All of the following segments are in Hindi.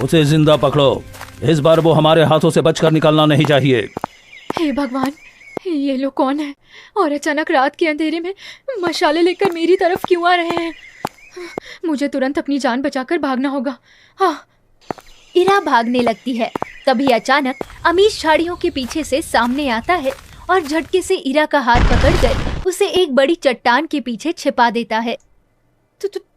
उसे जिंदा पकड़ो। इस बार वो हमारे हाथों से बचकर निकलना नहीं चाहिए। हे भगवान, ये लोग कौन है और अचानक रात के अंधेरे में मशाले लेकर मेरी तरफ क्यों आ रहे हैं? मुझे तुरंत अपनी जान बचाकर भागना होगा। हाँ। इरा भागने लगती है। तभी अचानक अमीश झाड़ियों के पीछे से सामने आता है और झटके से इरा का हाथ पकड़कर उसे एक बड़ी चट्टान के पीछे छिपा देता है।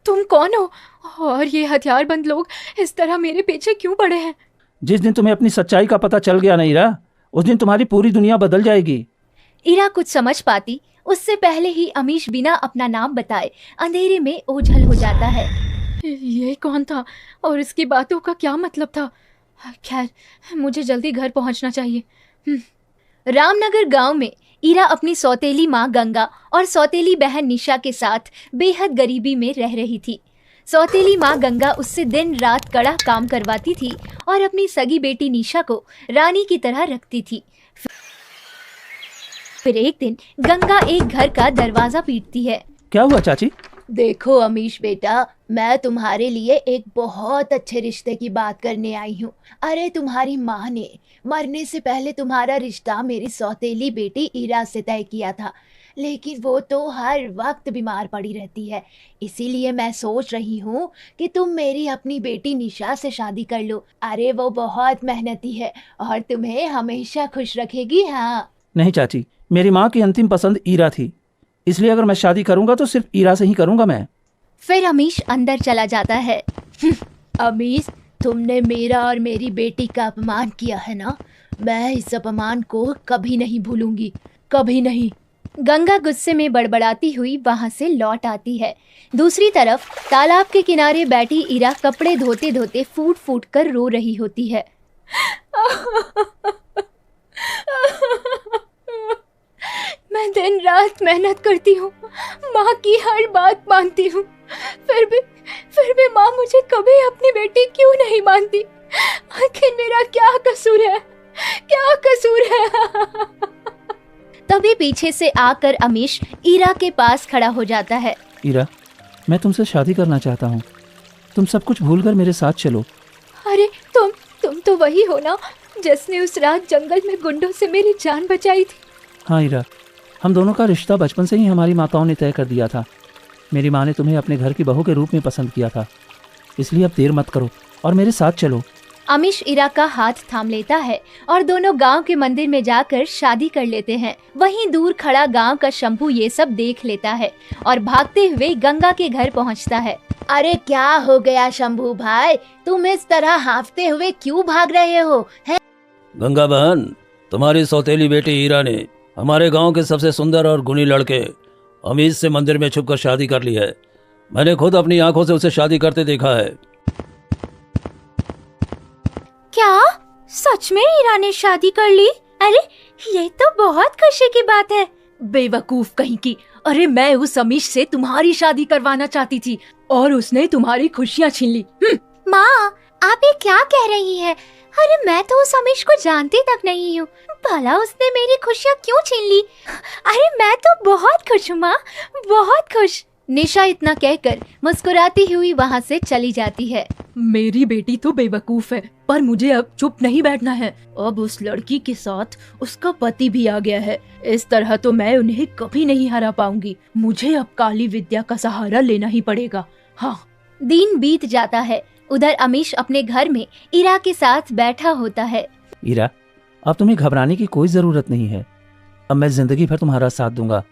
तुम कौन हो और ये हथियारबंद लोग इस तरह मेरे पीछे क्यों पड़े हैं? जिस दिन तुम्हें अपनी सच्चाई का पता चल गया ना इरा, उस दिन तुम्हारी पूरी दुनिया बदल जाएगी। इरा कुछ समझ पाती उससे पहले ही अमीश बिना अपना नाम बताए अंधेरे में ओझल हो जाता है। ये कौन था और इसकी बातों का क्या मतलब था? खैर, मुझे जल्दी घर पहुंचना चाहिए। रामनगर गांव में इरा अपनी सौतेली माँ गंगा और सौतेली बहन निशा के साथ बेहद गरीबी में रह रही थी। सौतेली माँ गंगा उससे दिन रात कड़ा काम करवाती थी और अपनी सगी बेटी निशा को रानी की तरह रखती थी। फिर एक दिन गंगा एक घर का दरवाजा पीटती है। क्या हुआ चाची? देखो अमीश बेटा, मैं तुम्हारे लिए एक बहुत अच्छे रिश्ते की बात करने आई हूँ। अरे तुम्हारी माँ ने मरने से पहले तुम्हारा रिश्ता मेरी सौतेली बेटी इरा से तय किया था, लेकिन वो तो हर वक्त बीमार पड़ी रहती है। इसीलिए मैं सोच रही हूँ कि तुम मेरी अपनी बेटी निशा से शादी कर लो। अरे वो बहुत मेहनती है और तुम्हें हमेशा खुश रखेगी। हाँ। नहीं चाची, मेरी माँ की अंतिम पसंद ईरा थी, इसलिए अगर मैं शादी करूंगा तो सिर्फ ईरा से ही करूंगा मैं। फिर अमीश अंदर चला जाता है। अमीश, तुमने मेरा और मेरी बेटी का अपमान किया है ना, मैं इस अपमान को कभी नहीं भूलूंगी, कभी नहीं। गंगा गुस्से में बड़बड़ाती हुई वहां से लौट आती है। दूसरी तरफ तालाब के किनारे बैठी इरा कपड़े धोते धोते फूट फूट कर रो रही होती है। मैं दिन रात मेहनत करती हूँ, माँ की हर बात मानती हूँ, फिर भी माँ मुझे कभी अपनी बेटी क्यों नहीं मानती? आखिर मेरा क्या कसूर है, क्या कसूर है? तभी पीछे से आकर अमीश इरा के पास खड़ा हो जाता है। इरा, मैं तुमसे शादी करना चाहता हूँ, तुम सब कुछ भूलकर मेरे साथ चलो। अरे तुम तो वही हो ना जिसने उस रात जंगल में गुंडों से मेरी जान बचाई थी? हाँ इरा, हम दोनों का रिश्ता बचपन से ही हमारी माताओं ने तय कर दिया था। मेरी माँ ने तुम्हें अपने घर की बहू के रूप में पसंद किया था, इसलिए अब देर मत करो और मेरे साथ चलो। अमीश इरा का हाथ थाम लेता है और दोनों गांव के मंदिर में जाकर शादी कर लेते हैं। वहीं दूर खड़ा गांव का शंभू ये सब देख लेता है और भागते हुए गंगा के घर पहुंचता है। अरे क्या हो गया शंभू भाई, तुम इस तरह हांफते हुए क्यों भाग रहे हो? है गंगा बहन, तुम्हारी सौतेली बेटी ईरा ने हमारे गांव के सबसे सुंदर और गुणी लड़के अमीश से मंदिर में छुपकर शादी कर ली है। मैंने खुद अपनी आंखों से उसे शादी करते देखा है। क्या सच में ईरा ने शादी कर ली? अरे ये तो बहुत खुशी की बात है। बेवकूफ कहीं की। अरे मैं उस अमीश से तुम्हारी शादी करवाना चाहती थी और उसने तुम्हारी खुशियाँ छीन ली। माँ, आप ये क्या कह रही हैं? अरे मैं तो उस अमीश को जानती तक नहीं हूँ, भला उसने मेरी खुशियाँ क्यों छीन ली? अरे मैं तो बहुत खुश हूँ माँ, बहुत खुश। निशा इतना कहकर मुस्कुराती हुई वहाँ से चली जाती है। मेरी बेटी तो बेवकूफ है, पर मुझे अब चुप नहीं बैठना है। अब उस लड़की के साथ उसका पति भी आ गया है, इस तरह तो मैं उन्हें कभी नहीं हरा पाऊंगी। मुझे अब काली विद्या का सहारा लेना ही पड़ेगा। हाँ। दिन बीत जाता है। उधर अमीश अपने घर में इरा के साथ बैठा होता है। इरा, अब तुम्हें घबराने की कोई जरूरत नहीं है। अब मैं जिंदगी भर तुम्हारा साथ दूंगा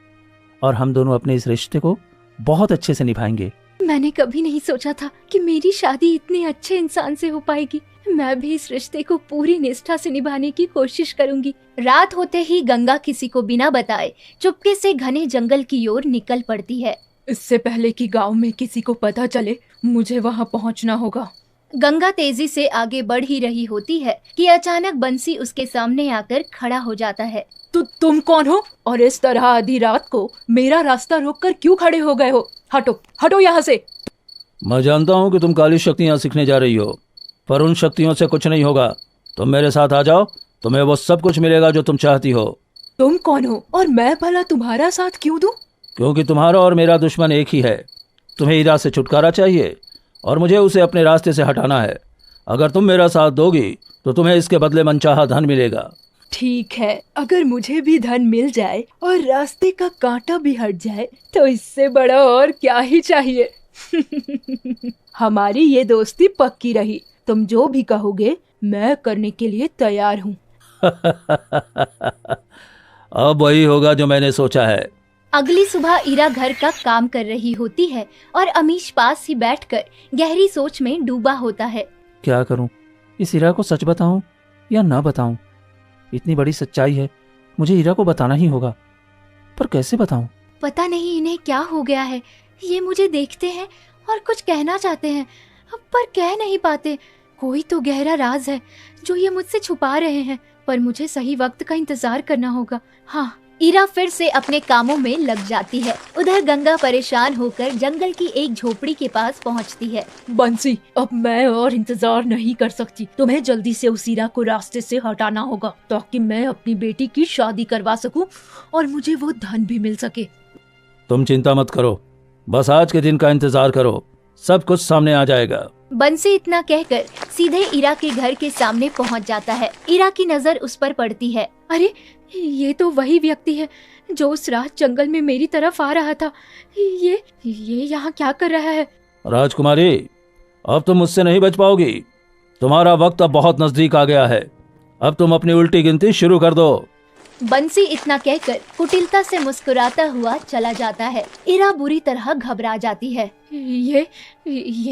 और हम दोनों अपने इस रिश्ते को बहुत अच्छे से निभाएंगे। मैंने कभी नहीं सोचा था कि मेरी शादी इतने अच्छे इंसान से हो पाएगी। मैं भी इस रिश्ते को पूरी निष्ठा से निभाने की कोशिश करूंगी। रात होते ही गंगा किसी को बिना बताए चुपके से घने जंगल की ओर निकल पड़ती है। इससे पहले कि गांव में किसी को पता चले, मुझे वहां पहुंचना होगा। गंगा तेजी से आगे बढ़ ही रही होती है कि अचानक बंसी उसके सामने आकर खड़ा हो जाता है। तुम कौन हो और इस तरह आधी रात को मेरा रास्ता रोककर क्यों खड़े हो गए हो? हटो हटो यहाँ से। मैं जानता हूँ कि तुम काली शक्तियाँ सीखने जा रही हो, पर उन शक्तियों से कुछ नहीं होगा। तुम मेरे साथ आ जाओ, तुम्हें वो सब कुछ मिलेगा जो तुम चाहती हो। तुम कौन हो और मैं भला तुम्हारा साथ क्यों दूं? क्योंकि तुम्हारा और मेरा दुश्मन एक ही है। तुम्हें ईरा से छुटकारा चाहिए और मुझे उसे अपने रास्ते से हटाना है। अगर तुम मेरा साथ दोगी तो तुम्हें इसके बदले मनचाहा धन मिलेगा। ठीक है, अगर मुझे भी धन मिल जाए और रास्ते का कांटा भी हट जाए तो इससे बड़ा और क्या ही चाहिए। हमारी ये दोस्ती पक्की रही। तुम जो भी कहोगे मैं करने के लिए तैयार हूँ। अब वही होगा जो मैंने सोचा है। अगली सुबह ईरा घर का काम कर रही होती है और अमीश पास ही बैठकर गहरी सोच में डूबा होता है। क्या करूं? इस हीरा को सच बताऊं या ना बताऊं? इतनी बड़ी सच्चाई है, मुझे हीरा को बताना ही होगा, पर कैसे बताऊं? पता नहीं इन्हें क्या हो गया है। ये मुझे देखते हैं और कुछ कहना चाहते हैं पर कह नहीं पाते। कोई तो गहरा राज है जो ये मुझसे छुपा रहे हैं, पर मुझे सही वक्त का इंतजार करना होगा। हाँ, ईरा फिर से अपने कामों में लग जाती है। उधर गंगा परेशान होकर जंगल की एक झोपड़ी के पास पहुंचती है। बंसी, अब मैं और इंतजार नहीं कर सकती। तुम्हें जल्दी से उस हीरा को रास्ते से हटाना होगा ताकि मैं अपनी बेटी की शादी करवा सकूं और मुझे वो धन भी मिल सके। तुम चिंता मत करो, बस आज के दिन का इंतजार करो, सब कुछ सामने आ जाएगा। बंसी इतना कहकर सीधे ईरा के घर के सामने पहुंच जाता है। ईरा की नजर उस पर पड़ती है। अरे, ये तो वही व्यक्ति है जो उस रात जंगल में मेरी तरफ आ रहा था। ये यहाँ क्या कर रहा है? राजकुमारी, अब तुम मुझसे नहीं बच पाओगी। तुम्हारा वक्त अब बहुत नजदीक आ गया है। अब तुम अपनी उल्टी गिनती शुरू कर दो। बंसी इतना कहकर कुटिलता से मुस्कुराता हुआ चला जाता है। ईरा बुरी तरह घबरा जाती है। ये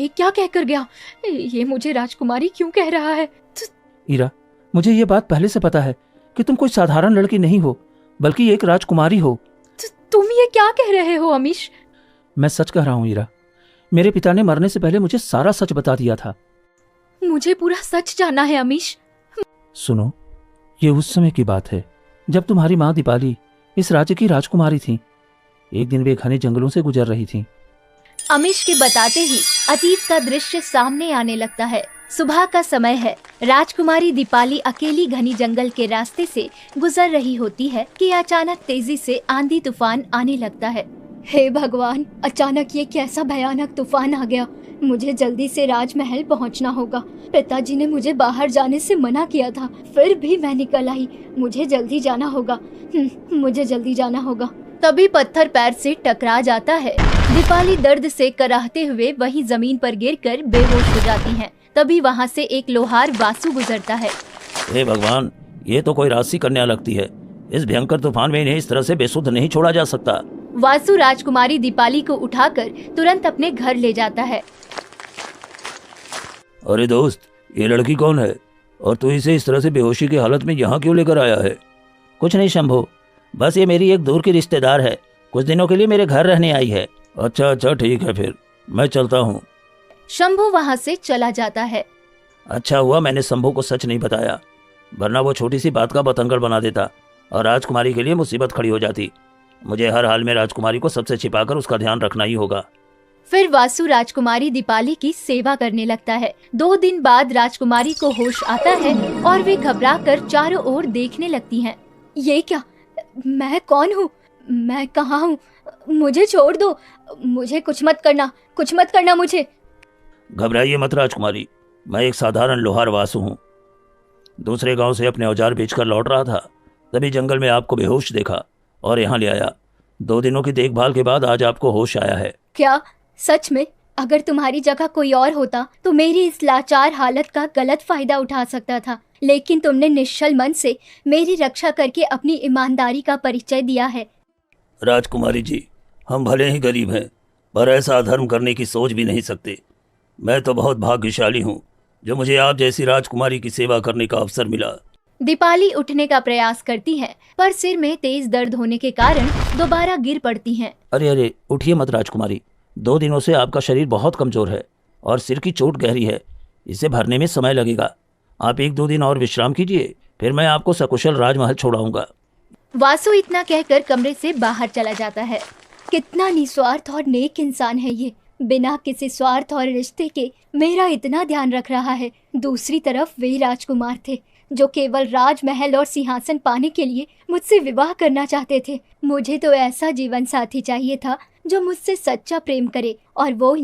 क्या कहकर गया? ये मुझे राजकुमारी क्यों कह रहा है? हीरा, मुझे ये बात पहले से पता है कि तुम कोई साधारण लड़की नहीं हो, बल्कि एक राजकुमारी हो। तुम ये क्या कह रहे हो अमीश? मैं सच कह रहा हूँ हीरा। मेरे पिता ने मरने से पहले मुझे सारा सच बता दिया था। मुझे पूरा सच जानना है अमीश। सुनो, ये उस समय की बात है जब तुम्हारी माँ दीपाली इस राज्य की राजकुमारी थी। एक दिन वे घने जंगलों से गुजर रही थी। अमीश के बताते ही अतीत का दृश्य सामने आने लगता है। सुबह का समय है। राजकुमारी दीपाली अकेली घनी जंगल के रास्ते से गुजर रही होती है कि अचानक तेजी से आंधी तूफान आने लगता है। हे भगवान, अचानक ये कैसा भयानक तूफान आ गया। मुझे जल्दी से राजमहल पहुंचना होगा। पिताजी ने मुझे बाहर जाने से मना किया था, फिर भी मैं निकल आई। मुझे जल्दी जाना होगा। मुझे जल्दी जाना होगा। तभी पत्थर पैर से टकरा जाता है। दीपाली दर्द से कराहते हुए वहीं जमीन पर गिरकर बेहोश हो जाती हैं। तभी वहां से एक लोहार वासु गुजरता है। हे भगवान, ये तो कोई राशि कन्या लगती है। इस भयंकर तूफान में इन्हें इस तरह से बेसुध नहीं छोड़ा जा सकता। वासु राजकुमारी दीपाली को उठाकर तुरंत अपने घर ले जाता है। अरे दोस्त, ये लड़की कौन है और तू इसे इस तरह से बेहोशी की हालत में यहाँ क्यों लेकर आया है? कुछ नहीं शंभू, बस ये मेरी एक दूर की रिश्तेदार है। कुछ दिनों के लिए मेरे घर रहने आई है। अच्छा ठीक है, फिर मैं चलता हूँ। शंभू वहाँ से चला जाता है। अच्छा हुआ मैंने शंभू को सच नहीं बताया, वरना वो छोटी सी बात का बतंगड़ बना देता और राजकुमारी के लिए मुसीबत खड़ी हो जाती। मुझे हर हाल में राजकुमारी को सबसे छिपाकर उसका ध्यान रखना ही होगा। फिर वासु राजकुमारी दीपाली की सेवा करने लगता है। 2 दिन बाद राजकुमारी को होश आता है और वे घबराकर चारों ओर देखने लगती हैं। ये क्या? मैं कौन हूँ? मैं कहाँ हूँ? मुझे छोड़ दो। मुझे कुछ मत करना मुझे। घबराइए मत राजकुमारी, मैं एक साधारण लोहार वासु हूँ। दूसरे गांव से अपने औजार बेचकर लौट रहा था, तभी जंगल में आपको बेहोश देखा और यहाँ ले आया। 2 दिनों की देखभाल के बाद आज आपको होश आया है। क्या सच में? अगर तुम्हारी जगह कोई और होता तो मेरी इस लाचार हालत का गलत फायदा उठा सकता था, लेकिन तुमने निश्चल मन से मेरी रक्षा करके अपनी ईमानदारी का परिचय दिया है। राजकुमारी जी, हम भले ही गरीब हैं, पर ऐसा अधर्म करने की सोच भी नहीं सकते। मैं तो बहुत भाग्यशाली हूँ जो मुझे आप जैसी राजकुमारी की सेवा करने का अवसर मिला। दीपाली उठने का प्रयास करती हैं, पर सिर में तेज दर्द होने के कारण दोबारा गिर पड़ती हैं। अरे उठिए मत राजकुमारी, 2 दिनों से आपका शरीर बहुत कमजोर है और सिर की चोट गहरी है, इसे भरने में समय लगेगा। आप 1-2 दिन और विश्राम कीजिए, फिर मैं आपको सकुशल राजमहल छोड़ाऊंगा। वासु इतना कहकर कमरे से बाहर चला जाता है। कितना निस्वार्थ और नेक इंसान है ये, बिना किसी स्वार्थ और रिश्ते के मेरा इतना ध्यान रख रहा है। दूसरी तरफ वे राजकुमार थे जो केवल राजमहल और सिंहासन पाने के लिए मुझसे विवाह करना चाहते थे। मुझे तो ऐसा जीवन साथी चाहिए था जो मुझसे सच्चा प्रेम करे, और वो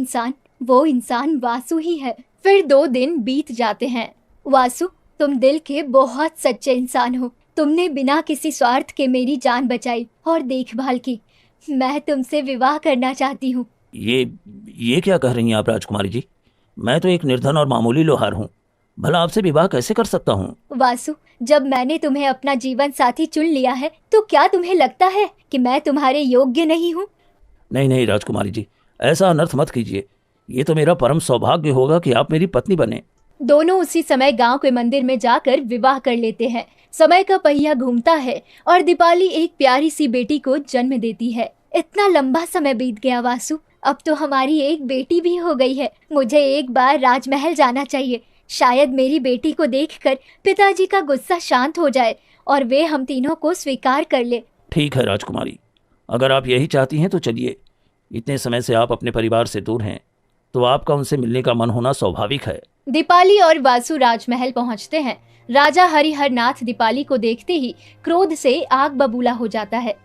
इंसान वासु ही है। फिर 2 दिन बीत जाते हैं। वासु, तुम दिल के बहुत सच्चे इंसान हो। तुमने बिना किसी स्वार्थ के मेरी जान बचाई और देखभाल की। मैं तुमसे विवाह करना चाहती हूँ। ये क्या कह रही हैं आप राजकुमारी जी? मैं तो एक निर्धन और मामूली लोहार हूँ, भला आपसे विवाह कैसे कर सकता हूँ? वासु, जब मैंने तुम्हें अपना जीवन साथी चुन लिया है तो क्या तुम्हें लगता है कि मैं तुम्हारे योग्य नहीं हूँ? नहीं नहीं राजकुमारी जी, ऐसा अनर्थ मत कीजिए। ये तो मेरा परम सौभाग्य होगा कि आप मेरी पत्नी बने। दोनों उसी समय गांव के मंदिर में जाकर विवाह कर लेते हैं। समय का पहिया घूमता है और दीपाली एक प्यारी सी बेटी को जन्म देती है। इतना लंबा समय बीत गया वासु, अब तो हमारी एक बेटी भी हो गई है। मुझे एक बार राजमहल जाना चाहिए। शायद मेरी बेटी को देखकर पिताजी का गुस्सा शांत हो जाए और वे हम तीनों को स्वीकार कर ले। ठीक है राजकुमारी, अगर आप यही चाहती हैं तो चलिए। इतने समय से आप अपने परिवार से दूर हैं तो आपका उनसे मिलने का मन होना स्वाभाविक है। दीपाली और वासु राजमहल पहुंचते हैं। राजा हरिहर नाथ दीपाली को देखते ही क्रोध से आग बबूला हो जाता है।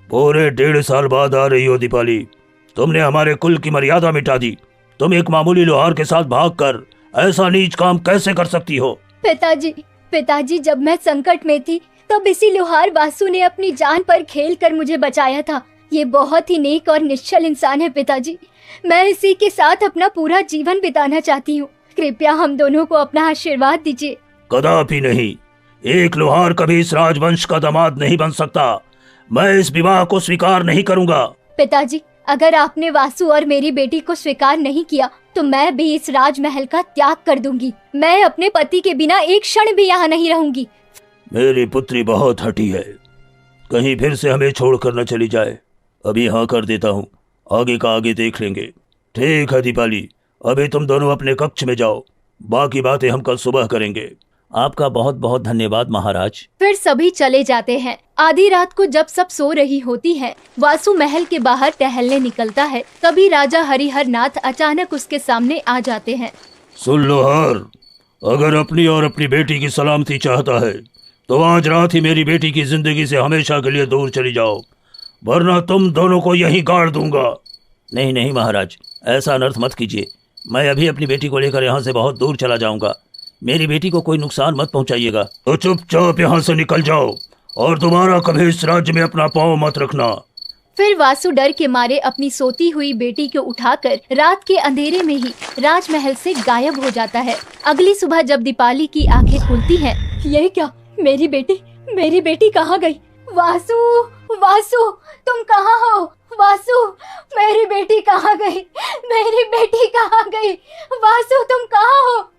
पूरे 1.5 साल बाद आ रही हो दीपाली, तुमने हमारे कुल की मर्यादा मिटा दी। तुम एक मामूली लोहार के साथ भागकर ऐसा नीच काम कैसे कर सकती हो? पिताजी, जब मैं संकट में थी तब इसी लोहार वासु ने अपनी जान पर खेल कर मुझे बचाया था। ये बहुत ही नेक और निश्चल इंसान है पिताजी। मैं इसी के साथ अपना पूरा जीवन बिताना चाहती हूँ। कृपया हम दोनों को अपना आशीर्वाद दीजिए। कदापि नहीं, एक लोहार कभी इस राजवंश का दामाद नहीं बन सकता। मैं इस विवाह को स्वीकार नहीं करूंगा। पिताजी, अगर आपने वासु और मेरी बेटी को स्वीकार नहीं किया तो मैं भी इस राजमहल का त्याग कर दूंगी। मैं अपने पति के बिना एक क्षण भी यहाँ नहीं रहूंगी। मेरी पुत्री बहुत हठी है, कहीं फिर से हमें छोड़कर न चली जाए। अभी हाँ कर देता हूँ, आगे का आगे देख लेंगे। ठीक है दीपाली, अभी तुम दोनों अपने कक्ष में जाओ, बाकी बातें हम कल सुबह करेंगे। आपका बहुत बहुत धन्यवाद महाराज। फिर सभी चले जाते हैं। आधी रात को जब सब सो रही होती है, वासु महल के बाहर टहलने निकलता है। तभी राजा हरिहर नाथ अचानक उसके सामने आ जाते हैं। सुन लोहार, अगर अपनी और अपनी बेटी की सलामती चाहता है तो आज रात ही मेरी बेटी की जिंदगी से हमेशा के लिए दूर चली जाओ, वरना तुम दोनों को यहीं गाड़ दूंगा। नहीं नहीं महाराज, ऐसा अनर्थ मत कीजिए। मैं अभी अपनी बेटी को लेकर यहाँ से बहुत दूर चला जाऊंगा। मेरी बेटी को कोई नुकसान मत पहुंचाइएगा। तो चुपचाप यहाँ से निकल जाओ और दोबारा कभी इस राज्य में अपना पाँव मत रखना। फिर वासु डर के मारे अपनी सोती हुई बेटी को उठाकर रात के अंधेरे में ही राजमहल से गायब हो जाता है। अगली सुबह जब दीपाली की आंखें खुलती हैं, ये क्या, मेरी बेटी कहाँ गई? वासु, तुम कहाँ हो? वासु, मेरी बेटी कहाँ गई? वासु, तुम कहाँ हो?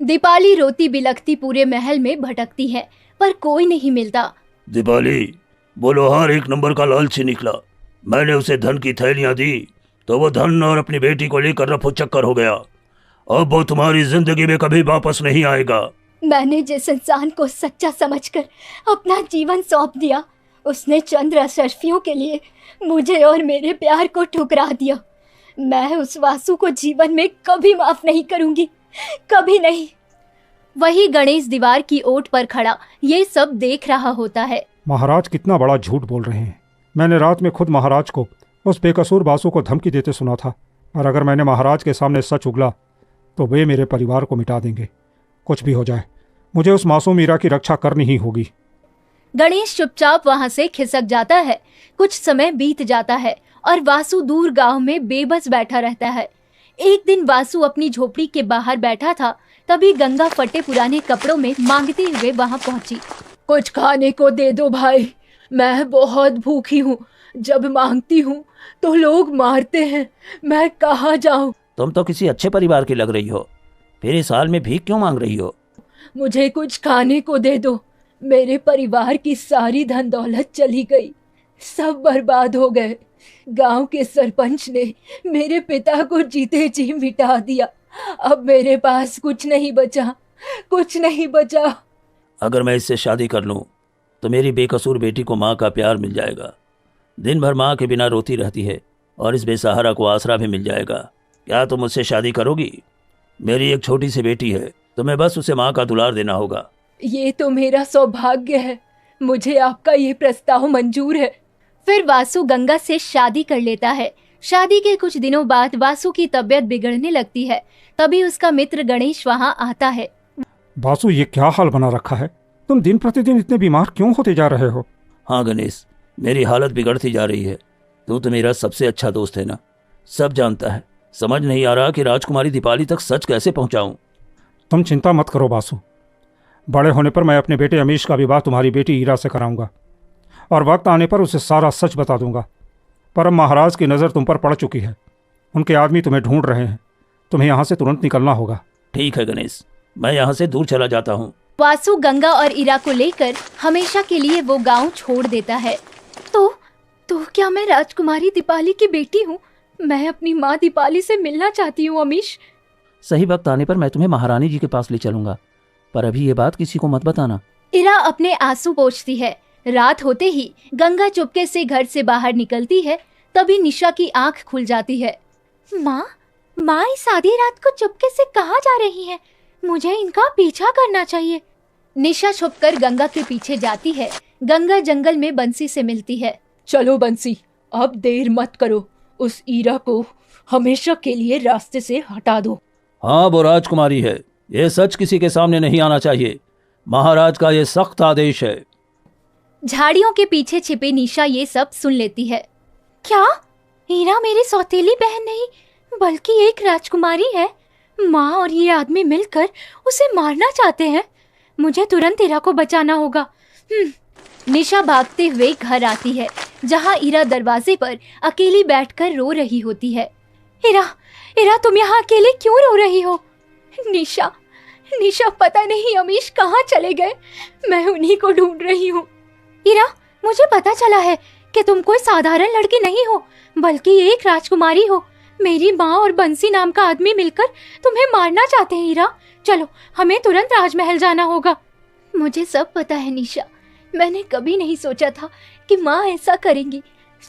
दीपाली रोती बिलखती पूरे महल में भटकती है पर कोई नहीं मिलता। दीपाली, वो लोहार एक नंबर का लालची निकला। मैंने उसे धन की थैलियां दी तो वो धन और अपनी बेटी को लेकर रफू चक्कर हो गया। अब वो तुम्हारी जिंदगी में कभी वापस नहीं आएगा। मैंने जिस इंसान को सच्चा समझकर अपना जीवन सौंप दिया, उसने चंद अशर्फियों के लिए मुझे और मेरे प्यार को ठुकरा दिया। मैं उस वासु को जीवन में कभी माफ नहीं करूंगी, कभी नहीं। वही गणेश दीवार की ओट पर खड़ा ये सब देख रहा होता है। महाराज कितना बड़ा झूठ बोल रहे हैं। मैंने रात में खुद महाराज को उस बेकसूर वासु को धमकी देते सुना था, और अगर मैंने महाराज के सामने सच उगला तो वे मेरे परिवार को मिटा देंगे। कुछ भी हो जाए, मुझे उस मासूम मीरा की रक्षा करनी ही होगी। गणेश चुपचाप वहां से खिसक जाता है। कुछ समय बीत जाता है और वासु दूर गांव में बेबस बैठा रहता है। एक दिन वासु अपनी झोपड़ी के बाहर बैठा था, तभी गंगा फटे पुराने कपड़ों में मांगते हुए वहां पहुंची। कुछ खाने को दे दो भाई, मैं बहुत भूखी हूँ। जब मांगती हूँ तो लोग मारते हैं, मैं कहाँ जाऊँ? तुम तो किसी अच्छे परिवार की लग रही हो, फिर इस हाल में भीख क्यों मांग रही हो? मुझे कुछ खाने को दे दो। मेरे परिवार की सारी धन दौलत चली गई, सब बर्बाद हो गए। गांव के सरपंच ने मेरे पिता को जीते जी मिटा दिया। अब मेरे पास कुछ नहीं बचा। अगर मैं इससे शादी कर लूं तो मेरी बेकसूर बेटी को माँ का प्यार मिल जाएगा। दिन भर माँ के बिना रोती रहती है और इस बेसहारा को आसरा भी मिल जाएगा। क्या तुम मुझसे शादी करोगी? मेरी एक छोटी सी बेटी है, तुम्हें बस उसे माँ का दुलार देना होगा। ये तो मेरा सौभाग्य है, मुझे आपका ये प्रस्ताव मंजूर है। फिर वासु गंगा से शादी कर लेता है। शादी के कुछ दिनों बाद वासु की तबीयत बिगड़ने लगती है। तभी उसका मित्र गणेश वहाँ आता है। बासु, ये क्या हाल बना रखा है? तुम दिन प्रतिदिन इतने बीमार क्यों होते जा रहे हो? हाँ गणेश, मेरी हालत बिगड़ती जा रही है। तू तो मेरा सबसे अच्छा दोस्त है ना, सब जानता है। समझ नहीं आ रहा कि राजकुमारी दीपाली तक सच कैसे पहुंचाऊं। तुम चिंता मत करो बासु, बड़े होने पर मैं अपने बेटे अमीश का विवाह तुम्हारी बेटी ईरा से कराऊंगा और वक्त आने पर उसे सारा सच बता दूंगा। पर अब महाराज की नज़र तुम पर पड़ चुकी है, उनके आदमी तुम्हें ढूंढ रहे हैं, तुम्हें यहाँ से तुरंत निकलना होगा। ठीक है गणेश, मैं यहाँ से दूर चला जाता हूँ। वासु गंगा और ईरा को लेकर हमेशा के लिए वो गांव छोड़ देता है। तो क्या मैं राजकुमारी दीपाली की बेटी हूँ? मैं अपनी माँ दीपाली से मिलना चाहती हूँ अमीश। सही वक्त आने पर मैं तुम्हें महारानी जी के पास ले चलूंगा, पर अभी ये बात किसी को मत बताना। ईरा अपने आंसू पोंछती है। रात होते ही गंगा चुपके से घर से बाहर निकलती है। तभी निशा की आंख खुल जाती है। माँ इस आधी रात को चुपके से कहाँ जा रही है? मुझे इनका पीछा करना चाहिए। निशा छुपकर गंगा के पीछे जाती है। गंगा जंगल में बंसी से मिलती है। चलो बंसी, अब देर मत करो, उस ईरा को हमेशा के लिए रास्ते से हटा दो। हाँ, वो राजकुमारी है, ये सच किसी के सामने नहीं आना चाहिए। महाराज का ये सख्त आदेश है। झाड़ियों के पीछे छिपे निशा ये सब सुन लेती है। क्या ईरा मेरी सौतेली बहन नहीं बल्कि एक राजकुमारी है? माँ और ये आदमी मिलकर उसे मारना चाहते हैं। मुझे तुरंत ईरा को बचाना होगा। निशा भागते हुए घर आती है, जहाँ ईरा दरवाजे पर अकेली बैठकर रो रही होती है। ईरा तुम यहाँ अकेले क्यों रो रही हो? निशा पता नहीं अमीश कहाँ चले गए, मैं उन्हीं को ढूंढ रही हूँ। ईरा, मुझे पता चला है कि तुम कोई साधारण लड़की नहीं हो बल्कि एक राजकुमारी हो। मेरी माँ और बंसी नाम का आदमी मिलकर तुम्हें मारना चाहते हैं। ईरा, चलो हमें तुरंत राजमहल जाना होगा। मुझे सब पता है निशा, मैंने कभी नहीं सोचा था कि माँ ऐसा करेंगी।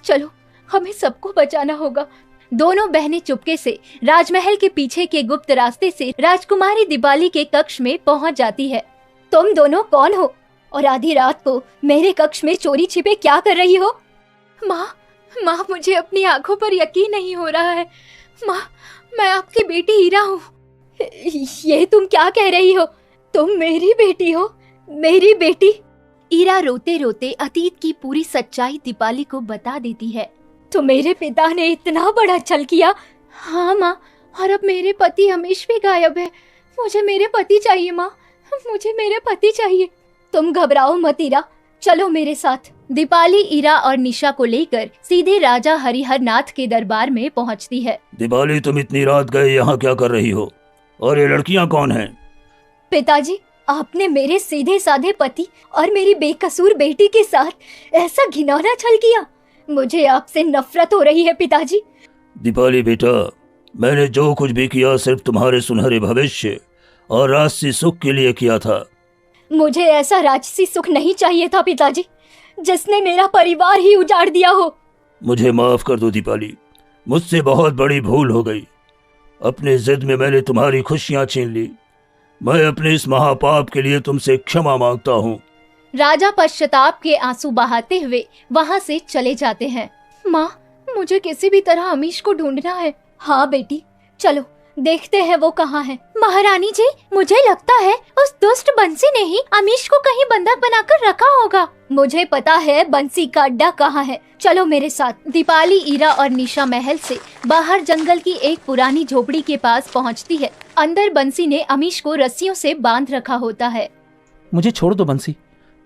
चलो हमें सबको बचाना होगा। दोनों बहनें चुपके से राजमहल के पीछे के गुप्त रास्ते से राजकुमारी दीपाली के कक्ष में पहुंच जाती है। तुम दोनों कौन हो और आधी रात को मेरे कक्ष में चोरी छिपे क्या कर रही हो? माँ, मुझे अपनी आंखों पर यकीन नहीं हो रहा है। माँ, मैं आपकी बेटी ईरा हूँ। ये तुम क्या कह रही हो? तुम मेरी बेटी हो? मेरी बेटी? ईरा रोते रोते अतीत की पूरी सच्चाई दीपाली को बता देती है। तो मेरे पिता ने इतना बड़ा छल किया? हाँ माँ, और अब मेरे पति अमीश भी गायब है। मुझे मेरे पति चाहिए माँ, मुझे मेरे पति चाहिए। तुम घबराओ मत ईरा, चलो मेरे साथ। दीपाली ईरा और निशा को लेकर सीधे राजा हरिहर नाथ के दरबार में पहुंचती है। दीपाली, तुम इतनी रात गए यहाँ क्या कर रही हो? और ये लड़कियाँ कौन हैं? पिताजी, आपने मेरे सीधे साधे पति और मेरी बेकसूर बेटी के साथ ऐसा घिनौना छल किया। मुझे आपसे नफरत हो रही है पिताजी। दीपाली बेटा, मैंने जो कुछ भी किया सिर्फ तुम्हारे सुनहरे भविष्य और राजसी सुख के लिए किया था। मुझे ऐसा राजसी सुख नहीं चाहिए था पिताजी, जिसने मेरा परिवार ही उजाड़ दिया हो। मुझे माफ कर दो दीपाली, मुझसे बहुत बड़ी भूल हो गई। अपने जिद में मैंने तुम्हारी खुशियां छीन ली। मैं अपने इस महापाप के लिए तुमसे क्षमा मांगता हूँ। राजा पश्चाताप के आंसू बहाते हुए वहाँ से चले जाते हैं। माँ, मुझे किसी भी तरह अमीश को ढूंढना है। हाँ बेटी, चलो देखते हैं वो कहाँ है। महारानी जी, मुझे लगता है उस दुष्ट बंसी ने ही अमीश को कहीं बंधक बनाकर रखा होगा। मुझे पता है बंसी का अड्डा कहाँ है, चलो मेरे साथ। दीपाली ईरा और निशा महल से बाहर जंगल की एक पुरानी झोपड़ी के पास पहुँचती है। अंदर बंसी ने अमीश को रस्सियों से बांध रखा होता है। मुझे छोड़ दो बंसी,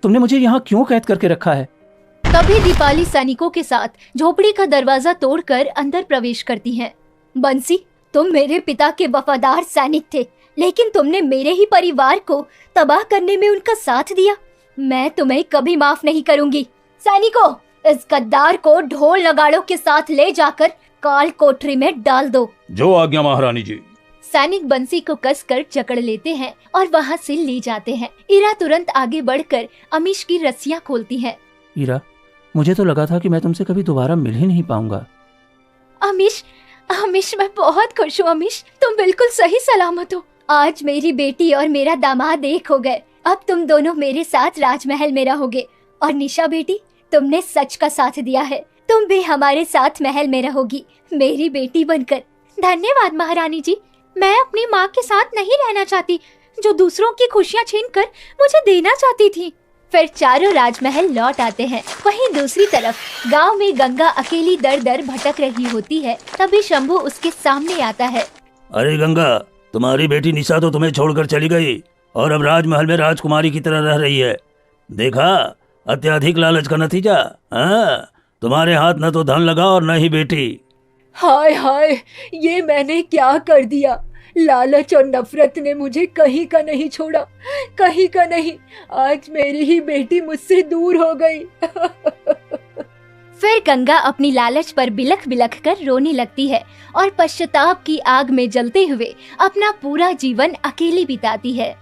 तुमने मुझे यहाँ क्यों कैद करके रखा है? तभी दीपाली सैनिकों के साथ झोपड़ी का दरवाजा तोड़कर अंदर प्रवेश करती है। बंसी, तुम मेरे पिता के वफादार सैनिक थे, लेकिन तुमने मेरे ही परिवार को तबाह करने में उनका साथ दिया। मैं तुम्हें कभी माफ नहीं करूंगी। सैनिकों, इस गद्दार को ढोल नगाड़ों के साथ ले जाकर काल कोठरी में डाल दो। जो आज्ञा महारानी जी। सैनिक बंसी को कसकर जकड़ लेते हैं और वहाँ से ले जाते हैं। ईरा तुरंत आगे बढ़कर अमीश की रस्सियाँ खोलती है। ईरा, मुझे तो लगा था कि मैं तुमसे कभी दोबारा मिल ही नहीं पाऊंगा। अमीश, मैं बहुत खुश हूँ। अमीश, तुम बिल्कुल सही सलामत हो। आज मेरी बेटी और मेरा दामाद एक हो गए। अब तुम दोनों मेरे साथ राजमहल में रहोगे। और निशा बेटी, तुमने सच का साथ दिया है। तुम भी हमारे साथ महल में रहोगी, मेरी बेटी बनकर। धन्यवाद महारानी जी, मैं अपनी माँ के साथ नहीं रहना चाहती, जो दूसरों की खुशियाँ छीनकर मुझे देना चाहती थी। फिर चारों राजमहल लौट आते हैं। वहीं दूसरी तरफ गांव में गंगा अकेली दर दर भटक रही होती है। तभी शंभू उसके सामने आता है। अरे गंगा, तुम्हारी बेटी निशा तो तुम्हें छोड़कर चली गई और अब राजमहल में राजकुमारी की तरह रह रही है। देखा अत्याधिक लालच का नतीजा। हाँ, तुम्हारे हाथ न तो धन लगा और न ही बेटी। हाय हाय, ये मैंने क्या कर दिया। लालच और नफरत ने मुझे कहीं का नहीं छोड़ा, कहीं का नहीं। आज मेरी ही बेटी मुझसे दूर हो गई। फिर गंगा अपनी लालच पर बिलख बिलख कर रोने लगती है और पश्चाताप की आग में जलते हुए अपना पूरा जीवन अकेली बिताती है।